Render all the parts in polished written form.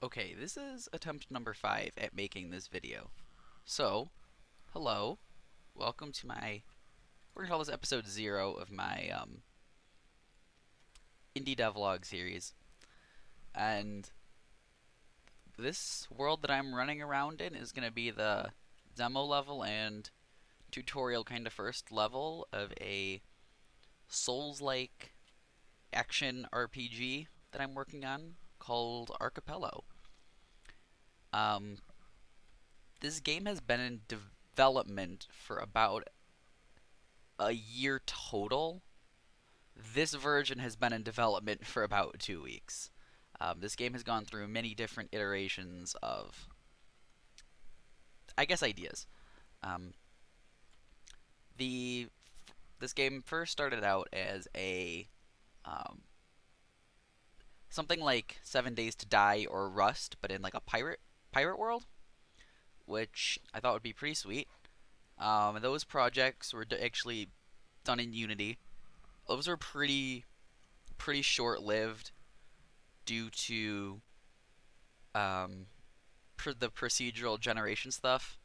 Okay, this is attempt number 5 at making this video. So, hello, welcome to we're gonna call this episode 0 of my indie devlog series. And this world that I'm running around in is gonna be the demo level and tutorial kind of first level of a Souls-like action RPG that I'm working on called Archipelago. Um, this game has been in development for about a year total. This version has been in development for about 2 weeks. This game has gone through many different iterations of, I guess, ideas. Um, the this game first started out as a um, something like 7 Days to Die or Rust, but in like a pirate world, which I thought would be pretty sweet. Those projects were actually done in Unity. Those were pretty short lived due to um, the procedural generation stuff.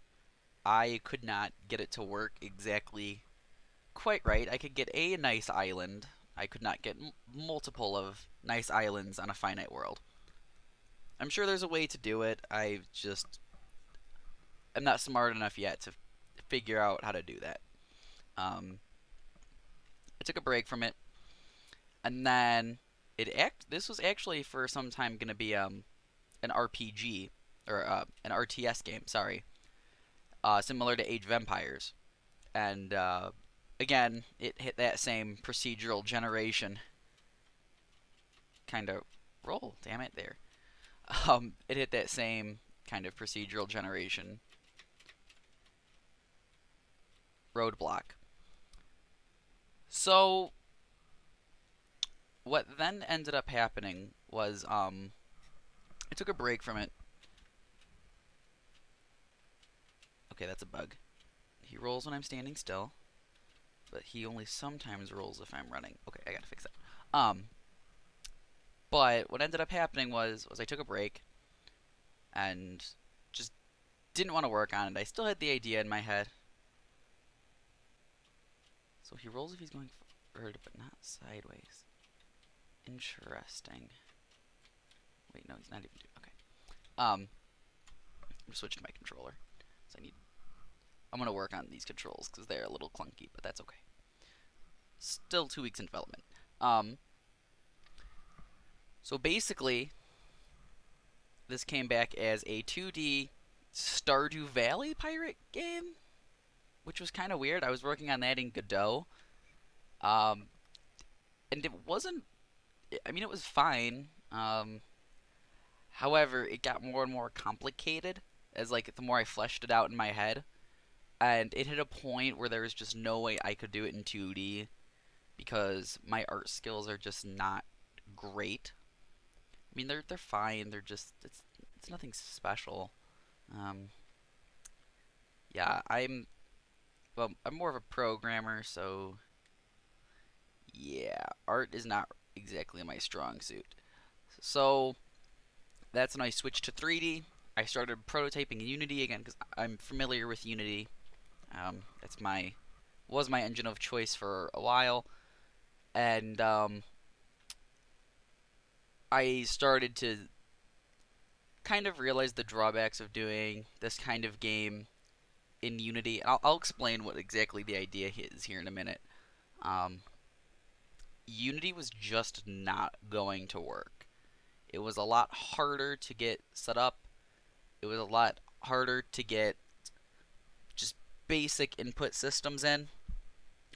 I could not get it to work exactly quite right. I could get a nice island. I could not get multiple of nice islands on a finite world. I'm sure there's a way to do it. I just am not smart enough yet to figure out how to do that. Um, I took a break from it, and then this was actually for some time going to be an RPG or an RTS game. Sorry, similar to Age of Empires, and again, it hit that same procedural generation kind of roll. Damn it, there. It hit that same kind of procedural generation roadblock. So what then ended up happening was I took a break from it. Okay, that's a bug. He rolls when I'm standing still, but he only sometimes rolls if I'm running. Okay, I gotta fix that. But what ended up happening was I took a break and just didn't want to work on it. I still had the idea in my head. So he rolls if he's going forward, but not sideways. Interesting. Wait, no, he's not even doing. Okay. I'm switching to my controller. So I'm gonna work on these controls because they're a little clunky, but that's okay. Still 2 weeks in development. Um, so basically, this came back as a 2D Stardew Valley pirate game, which was kind of weird. I was working on that in Godot, um, and it wasn't. I mean, it was fine. However, it got more and more complicated as like the more I fleshed it out in my head, and it hit a point where there was just no way I could do it in 2D because my art skills are just not great. I mean, they're fine. They're just it's nothing special. Um, yeah, I'm more of a programmer, so yeah, art is not exactly my strong suit. So that's when I switched to 3D. I started prototyping in Unity again because I'm familiar with Unity. That's my was my engine of choice for a while, and I started to kind of realize the drawbacks of doing this kind of game in Unity. I'll explain what exactly the idea is here in a minute. Um, Unity was just not going to work. It was a lot harder to get set up. It was a lot harder to get just basic input systems in.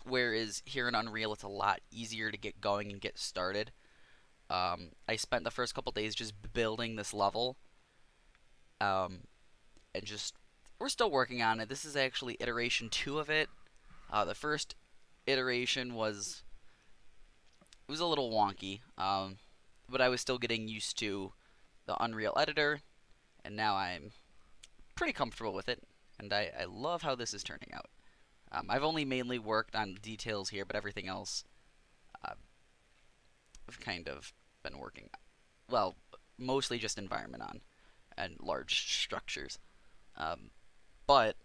Whereas here in Unreal, it's a lot easier to get going and get started. I spent the first couple days just building this level, um, and just we're still working on it. This is actually iteration 2 of it. The first iteration was a little wonky, but I was still getting used to the Unreal editor, and now I'm pretty comfortable with it, and I love how this is turning out. I've only mainly worked on details here, but everything else uh, I've kind of been working. Well, mostly just environment on and large structures. Um, but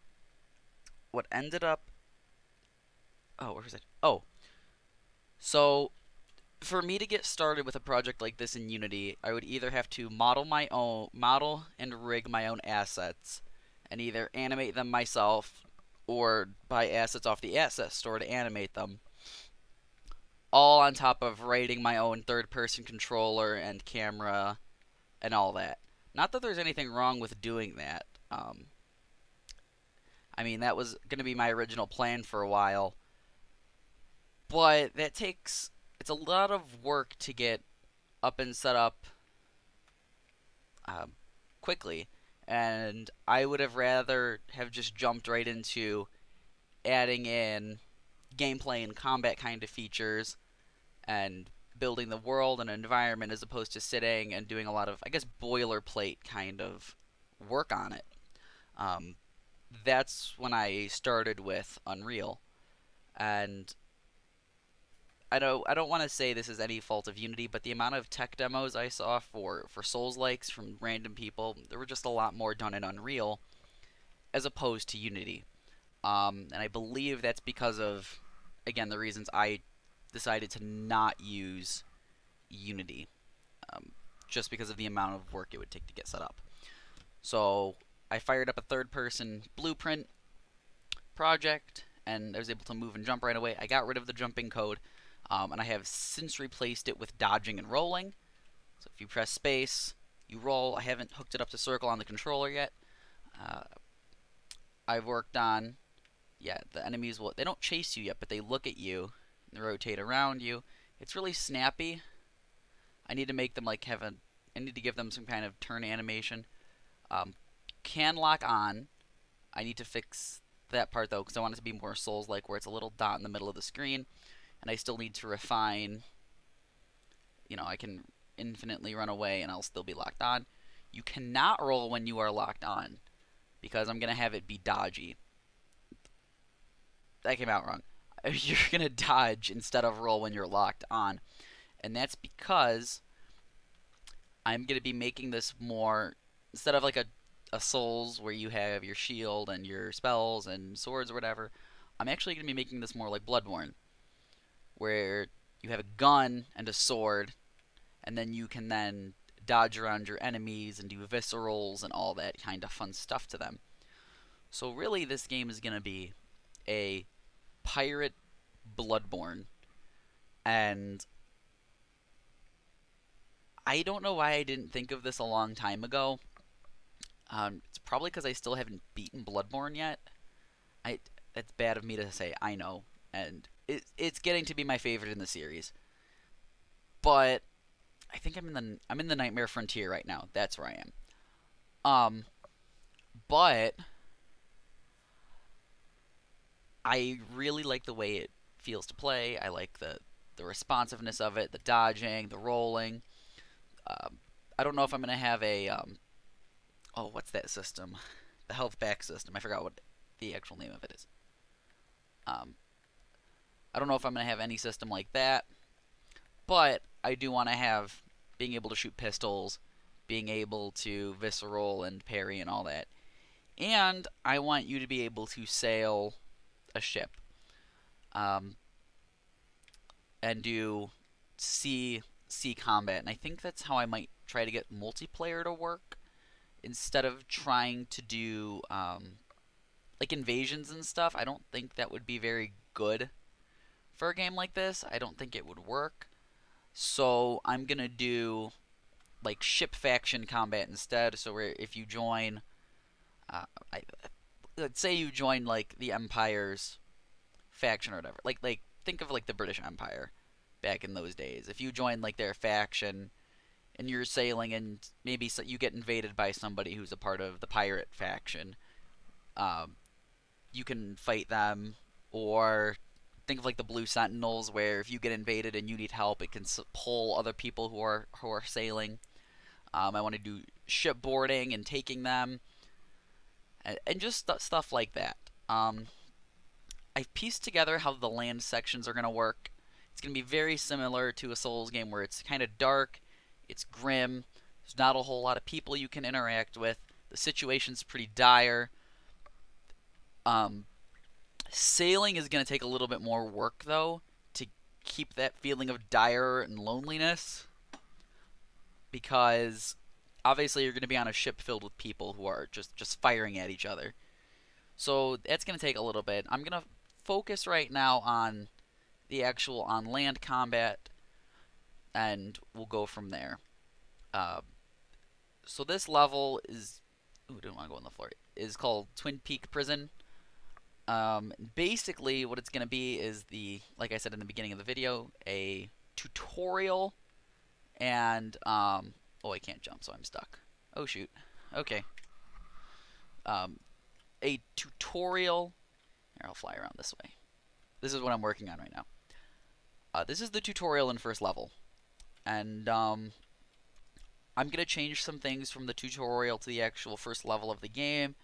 what ended up, oh, where was it? Oh, so for me to get started with a project like this in Unity, I would either have to model and rig my own assets, and either animate them myself or buy assets off the asset store to animate them, all on top of writing my own third-person controller and camera and all that. Not that there's anything wrong with doing that. I mean, that was going to be my original plan for a while, but that takes it's a lot of work to get up and set up um, quickly, and I would have rather have just jumped right into adding in gameplay and combat kind of features and building the world and environment as opposed to sitting and doing a lot of, I guess, boilerplate kind of work on it. Um, that's when I started with Unreal, and I don't want to say this is any fault of Unity, but the amount of tech demos I saw for Souls likes from random people, there were just a lot more done in Unreal as opposed to Unity. And I believe that's because of, again, the reasons I decided to not use Unity, um, just because of the amount of work it would take to get set up. So I fired up a third-person blueprint project, and I was able to move and jump right away. I got rid of the jumping code, and I have since replaced it with dodging and rolling. So if you press space, you roll. I haven't hooked it up to circle on the controller yet. Uh, I've worked on, yeah, the enemies will, they don't chase you yet, but they look at you, and they rotate around you. It's really snappy. I need to make them like I need to give them some kind of turn animation. Um, can lock on. I need to fix that part though, because I want it to be more Souls-like, where it's a little dot in the middle of the screen, and I still need to refine. I can infinitely run away and I'll still be locked on. You cannot roll when you are locked on, because I'm gonna have it be dodgy. That came out wrong. You're gonna dodge instead of roll when you're locked on, and that's because I'm gonna be making this more, instead of like a Souls where you have your shield and your spells and swords or whatever. I'm actually gonna be making this more like Bloodborne, where you have a gun and a sword, and then you can then dodge around your enemies and do viscerals and all that kind of fun stuff to them. So really, this game is gonna be a pirate Bloodborne, and I don't know why I didn't think of this a long time ago. It's probably because I still haven't beaten Bloodborne yet. I It's bad of me to say, I know, and it's getting to be my favorite in the series. But I think I'm in the Nightmare Frontier right now. That's where I am. Um, but I really like the way it feels to play. I like the responsiveness of it, the dodging, the rolling. Um, I don't know if I'm gonna have a oh, what's that system? The health back system. I forgot what the actual name of it is. Um, I don't know if I'm gonna have any system like that, but I do want to have being able to shoot pistols, being able to visceral and parry and all that. And I want you to be able to sail a ship, um, and do sea combat. And I think that's how I might try to get multiplayer to work instead of trying to do like invasions and stuff. I don't think that would be very good for a game like this. I don't think it would work. So I'm gonna do like ship faction combat instead. So where if you join, uh, I, let's say you join like the Empire's faction or whatever. Like think of like the British Empire back in those days. If you join like their faction and you're sailing and maybe you get invaded by somebody who's a part of the pirate faction, um, you can fight them. Or think of like the Blue Sentinels, where if you get invaded and you need help, it can pull other people who are sailing. I want to do shipboarding and taking them, and just stuff like that. I've pieced together how the land sections are going to work. It's going to be very similar to a Souls game where it's kind of dark, it's grim, There's not a whole lot of people you can interact with. The situation's pretty dire. Um, Sailing is going to take a little bit more work, though, to keep that feeling of dire and loneliness, because obviously you're going to be on a ship filled with people who are just firing at each other. So that's going to take a little bit. I'm going to focus right now on the actual on land combat, and we'll go from there. Uh, so this level is, ooh, didn't want to go on the floor. Is called Twin Peak Prison. Basically, what it's going to be is like I said in the beginning of the video, a tutorial and oh, I can't jump, so I'm stuck. Oh shoot. Okay. Um, a tutorial. Here, I'll fly around this way. This is what I'm working on right now. This is the tutorial in first level, and I'm gonna change some things from the tutorial to the actual first level of the game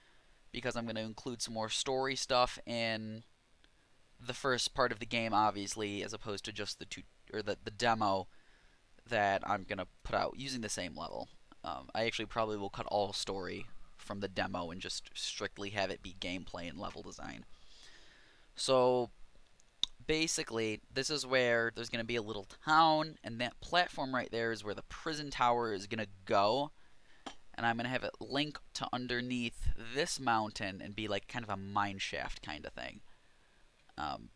because I'm gonna include some more story stuff in the first part of the game, obviously, as opposed to just the demo that I'm gonna put out using the same level. I actually probably will cut all story from the demo and just strictly have it be gameplay and level design. So basically, this is where there's going to be a little town, and that platform right there is where the prison tower is going to go. And I'm going to have it link to underneath this mountain and be like kind of a mine shaft kind of thing. Um,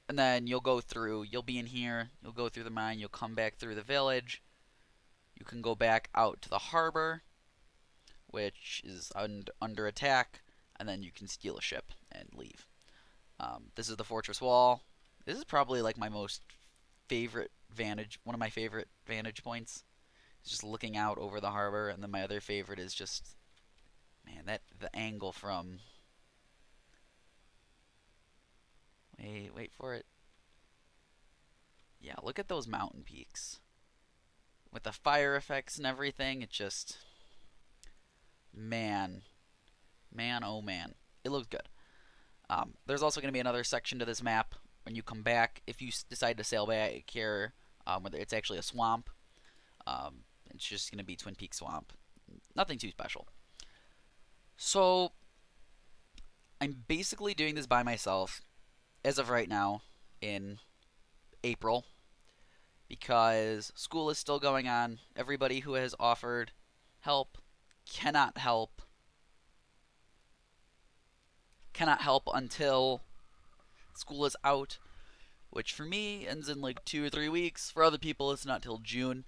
and then you'll be in here, you'll go through the mine, you'll come back through the village. You can go back out to the harbor, which is under attack, and then you can steal a ship and leave. This is the fortress wall. This is probably like my most favorite one of my favorite vantage points. It's just looking out over the harbor, and then my other favorite is just, man, that the angle from. Wait for it. Yeah, look at those mountain peaks with the fire effects and everything. It just, man, man, oh man, it looks good. There's also going to be another section to this map when you come back. If you decide to sail back here, whether it's actually a swamp, it's just going to be Twin Peaks Swamp. Nothing too special. So, I'm basically doing this by myself as of right now in April because school is still going on. Everybody who has offered help cannot help until school is out, which for me ends in like 2 or 3 weeks. For other people, it's not till June,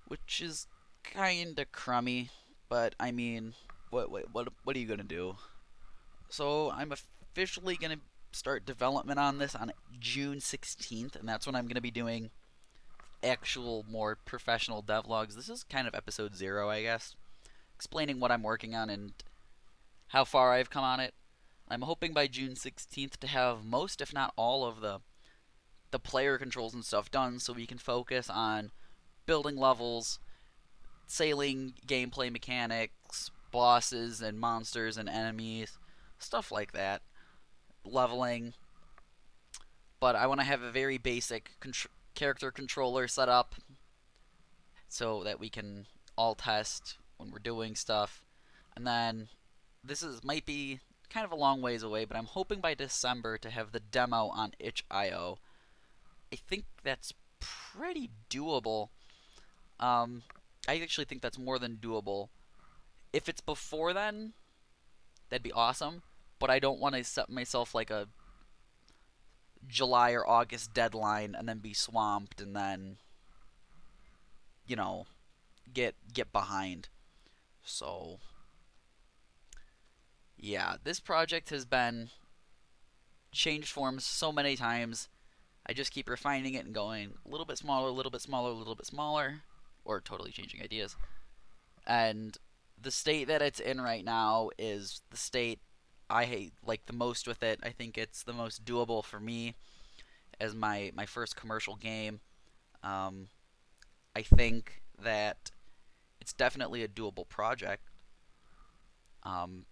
which is kind of crummy. But I mean, what are you gonna do? So I'm officially gonna start development on this on June 16th, and that's when I'm gonna be doing actual more professional devlogs. This is kind of episode 0, I guess, explaining what I'm working on and how far I've come on it. I'm hoping by June 16th to have most, if not all, of the player controls and stuff done so we can focus on building levels, sailing gameplay mechanics, bosses and monsters and enemies, stuff like that, leveling. But I want to have a very basic character controller set up so that we can all test when we're doing stuff. And then might be kind of a long ways away, but I'm hoping by December to have the demo on itch.io. I think that's pretty doable. I actually think that's more than doable. If it's before then, that'd be awesome. But I don't want to set myself like a July or August deadline and then be swamped and then, you know, get behind. So, yeah, this project has been changed forms so many times. I just keep refining it and going a little bit smaller, a little bit smaller, a little bit smaller, or totally changing ideas. And the state that it's in right now is the state I like the most with it. I think it's the most doable for me as my first commercial game. Um, I think that it's definitely a doable project. Um,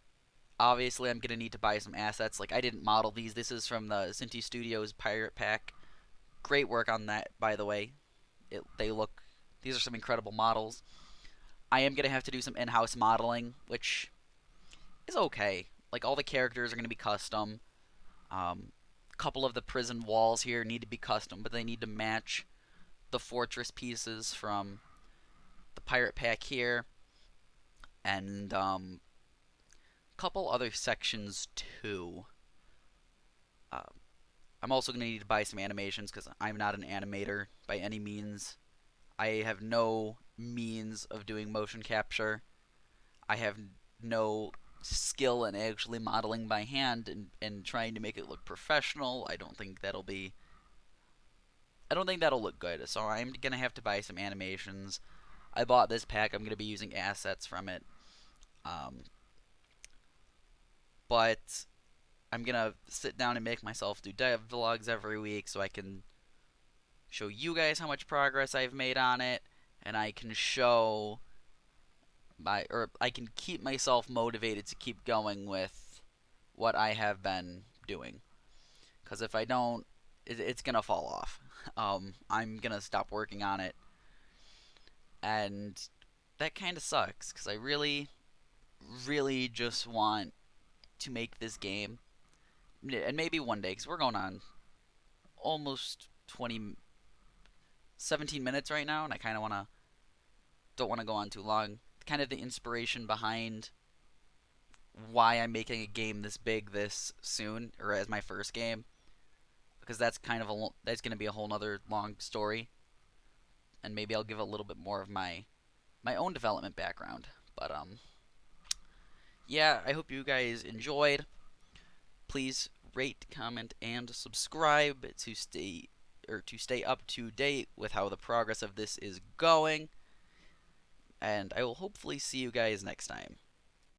Obviously, I'm gonna need to buy some assets. Like I didn't model these. This is from the Cinti Studios Pirate Pack. Great work on that, by the way. They look. These are some incredible models. I am gonna have to do some in-house modeling, which is okay. Like all the characters are gonna be custom. A couple of the prison walls here need to be custom, but they need to match the fortress pieces from the pirate pack here, and a couple other sections too. Um, I'm also going to need to buy some animations because I'm not an animator by any means. I have no means of doing motion capture. I have no skill in actually modeling by hand and trying to make it look professional. I don't think that'll look good. So I'm gonna have to buy some animations. I bought this pack. I'm gonna be using assets from it. Um, but I'm gonna sit down and make myself do devlogs every week so I can show you guys how much progress I've made on it, and I can show or I can keep myself motivated to keep going with what I have been doing. Because if I don't, it's gonna fall off. I'm gonna stop working on it, and that kind of sucks. Because I really, really just want to make this game, and maybe one day, because we're going on almost 17 minutes right now, and I kind of don't want to go on too long. Kind of the inspiration behind why I'm making a game this big this soon, or as my first game, because that's going to be a whole nother long story, and maybe I'll give a little bit more of my own development background. But yeah, I hope you guys enjoyed. Please rate, comment, and subscribe to stay up to date with how the progress of this is going. And I will hopefully see you guys next time.